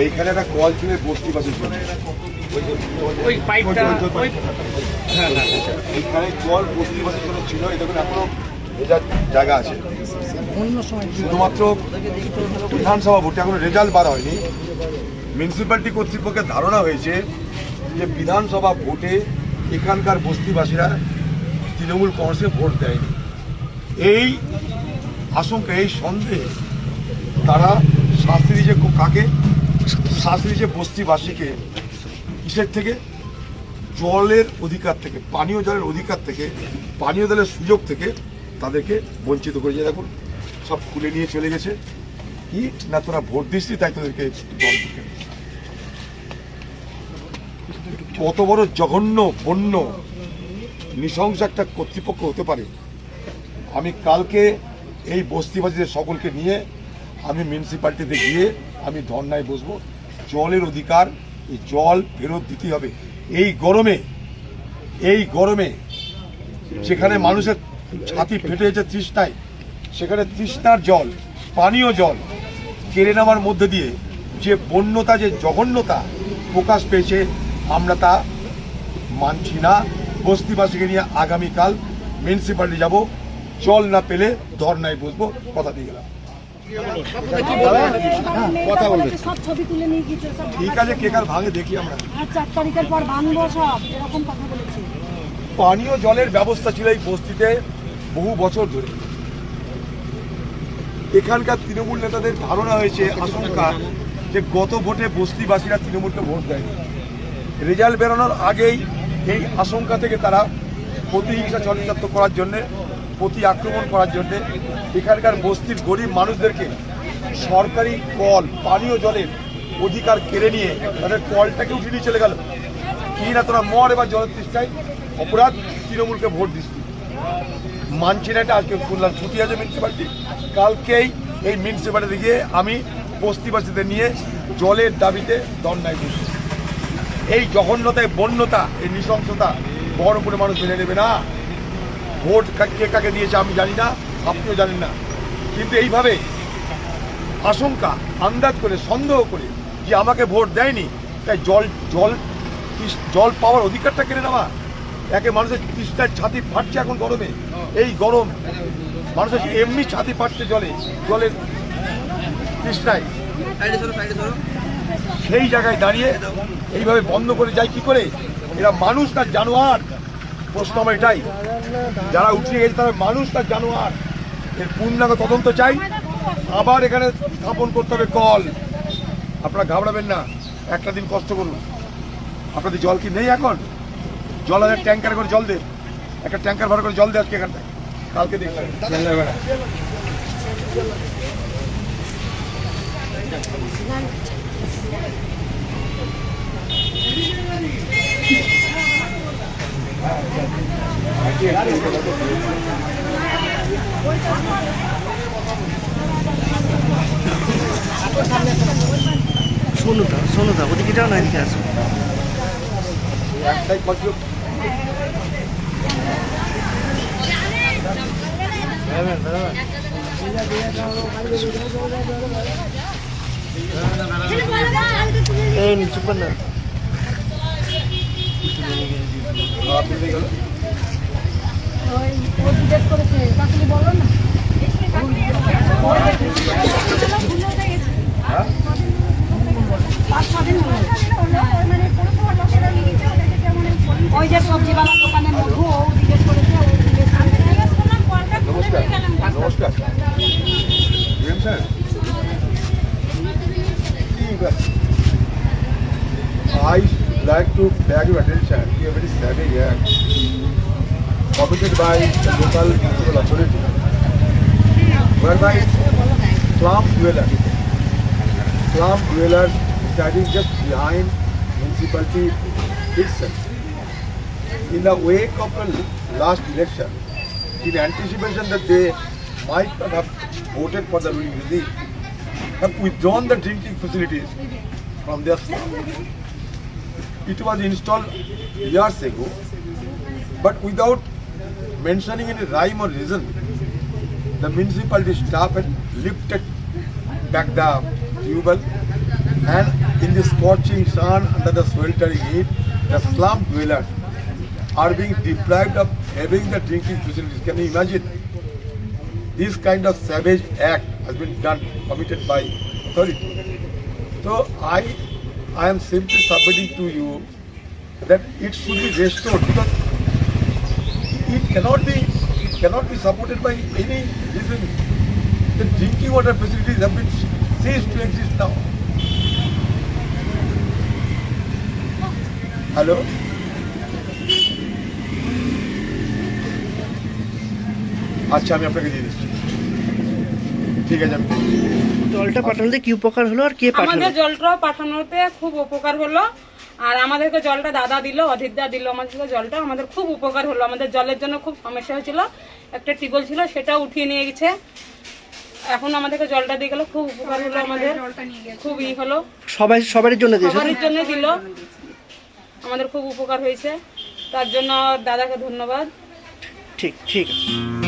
এইখানে একটা কল ছিল বস্তিবাসীর জন্য, ওই পাইপটা এইখানে জল বস্তিবাসীর জন্য ছিল। এই দেখুন এখনো ভেজার জায়গা আছে। শুধুমাত্র বিধানসভা ভোটে এখনো রেজাল্ট বার হয়নি। মিউনিসিপ্যালিটি কর্তৃপক্ষের ধারণা হয়েছে যে বিধানসভা ভোটে এখানকার বস্তিবাসীরা তৃণমূল কংগ্রেসে ভোট দেয়নি। এই আশঙ্কা, এই সন্দেহে তারা শাস্তি দিয়েছে কাকে? শাস্তি দিয়েছে বস্তিবাসীকে। কিসের থেকে? জলের অধিকার থেকে, পানীয় জলের অধিকার থেকে, পানীয় জলের সুযোগ থেকে তাদেরকে বঞ্চিত করেছে। দেখুন সব খুলে নিয়ে চলে গেছে। কি না তোরা ভোট দিচ্ছি তাই তোদেরকে জল দিতে। কত বড় জঘন্য, বন্য, নৃশংস একটা কর্তৃপক্ষ হতে পারে। আমি কালকে এই বস্তিবাসীদের সকলকে নিয়ে আমি মিউনিসিপ্যালিটিতে গিয়ে আমি ধর্নায় বসবো। জলের অধিকার, এই জল ফেরত দিতে হবে। এই গরমে যেখানে মানুষের ছাতি ফেটে গেছে তৃষ্ণায়, সেখানে তৃষ্ণার জল, পানীয় জল কেড়ে নেওয়ার মধ্যে দিয়ে যে বন্যতা, যে জঘন্যতা প্রকাশ পেয়েছে, আমরা তা মানছি না। বস্তিবাসীকে নিয়ে আগামীকাল মিউনিসিপ্যালিটি যাব। জল না পেলে ধর্নায় বসবো, কথা দিয়ে গেলাম। কথা বলবে সব ছবি তুলে নিয়ে গিয়েছে। ঠিক আছে, কে কার ভাগে দেখি আমরা। 4 তারিখের পর ভাঙবো সব, এরকম কথা বলেছে। পানীয় জলের ব্যবস্থা ছিল এই বস্তিতে বহু বছর ধরে। এখানকার তৃণমূল নেতাদের ধারণা হয়েছে, আশঙ্কা, যে গত ভোটে বস্তিবাসীরা তৃণমূলকে ভোট দেয়নি। রেজাল্ট বেরোনোর আগেই এই আশঙ্কা থেকে তারা প্রতিহিংসা চরিতার্থ করার জন্যে, প্রতি আক্রমণ করার জন্যে এখানকার বস্তির গরিব মানুষদেরকে সরকারি কল, পানীয় জলের অধিকার কেড়ে নিয়ে তাদের কলটাকে উঠিয়ে নিয়ে চলে গেল। কি না তোরা মর, এবার জলের তৃষ্ণায় অপরাধ, তৃণমূলকে ভোট দিস। মানছি না এটা। আজকে শুনলাম ছুটি আছে মিউনিসিপ্যালিটি, কালকেই এই মিউনিসিপ্যালিটি গিয়ে আমি বস্তিবাসীদের নিয়ে জলের দাবিতে ধর্নায় বসি। এই জঘন্যতায়, বন্যতা, এই নৃশংসতা বহরমপুরের মানুষ মেনে নেবে না। ভোট কে কাকে দিয়েছে আমি জানি না, আপনিও জানেন না, কিন্তু এইভাবে আশঙ্কা, আন্দাজ করে, সন্দেহ করে যে আমাকে ভোট দেয়নি তাই জল পাওয়ার অধিকারটা কেড়ে নেওয়া। একে মানুষের তৃষ্ণার ছাতি ফাটছে এখন গরমে। এই গরম মানুষের এমনি ছাতি ফাটছে জলের তৃষ্ণায়। সেই জায়গায় দাঁড়িয়ে এইভাবে বন্ধ করে যায় কি করে? এরা মানুষ না জানোয়ার? প্রশ্ন আমার এটাই। যারা উঠিয়ে গেছে তারা মানুষ না জানোয়ার? এর পূর্ণাঙ্গ তদন্ত চাই। আবার এখানে স্থাপন করতে হবে কল। আপনারা ঘাবড়াবেন না, একটা দিন কষ্ট করুন। আপনাদের জল কি নেই এখন? জল আছে, ট্যাঙ্কার করে জল দে, একটা ট্যাঙ্কার ভাড়া করে জল দে আজকে এখানটায়, কালকে দেখবেন। শোনো ওদিকে যাও না, এদিকে আসো। একটাই কষ্ট। এই চুপ না। জিজ্ঞেস করেছে, কাকুলি বলো না। ওই যে সবজিওয়ালা দোকানের মধু, ও জিজ্ঞেস করেছে। নমস্কার, নমস্কার। I like to beg your attention to a very savvy act committed by the local municipal authority, whereby slum dwellers standing just behind municipality itself. In the wake of the last election, in anticipation that they might not have voted for the ruling regime, have withdrawn the drinking facilities from their slum. It was installed years ago, but without mentioning any rhyme or reason, the municipality staff had lifted back the tube well And in the scorching sun, under the sweltering heat, the slum dwellers are being deprived of having the drinking facilities. Can you imagine? This kind of savage act has been done, committed by authority. So I am simply submitting to you that it should be restored, because it cannot be supported by any reason. The drinking water facilities have been ceased to exist now. Hello? আচ্ছা আমি আপনাকে দিয়ে দিচ্ছি, ঠিক আছে আমি দিয়ে দিচ্ছি। জলটা পাঠানোতে কি উপকার হলো আর কে পাঠালো? আমাদের জলটা পাঠানোতে খুব উপকার হলো, আর আমাদেরকে জলটা দাদা দিল, অধীরদা দিল আমাদেরকে জলটা, আমাদের খুব উপকার হলো। আমাদের জলের জন্য খুব সমস্যা হয়েছিল, একটা টিউবওয়েল ছিল সেটা উঠিয়ে নিয়ে গেছে, এখন আমাদেরকে জলটা দিয়ে গেল, খুব উপকার হলো আমাদের, খুব হলো, সবার জন্য দিয়েছে? সবার জন্য দিল, আমাদের খুব উপকার হয়েছে, তার জন্য দাদাকে ধন্যবাদ। ঠিক আছে।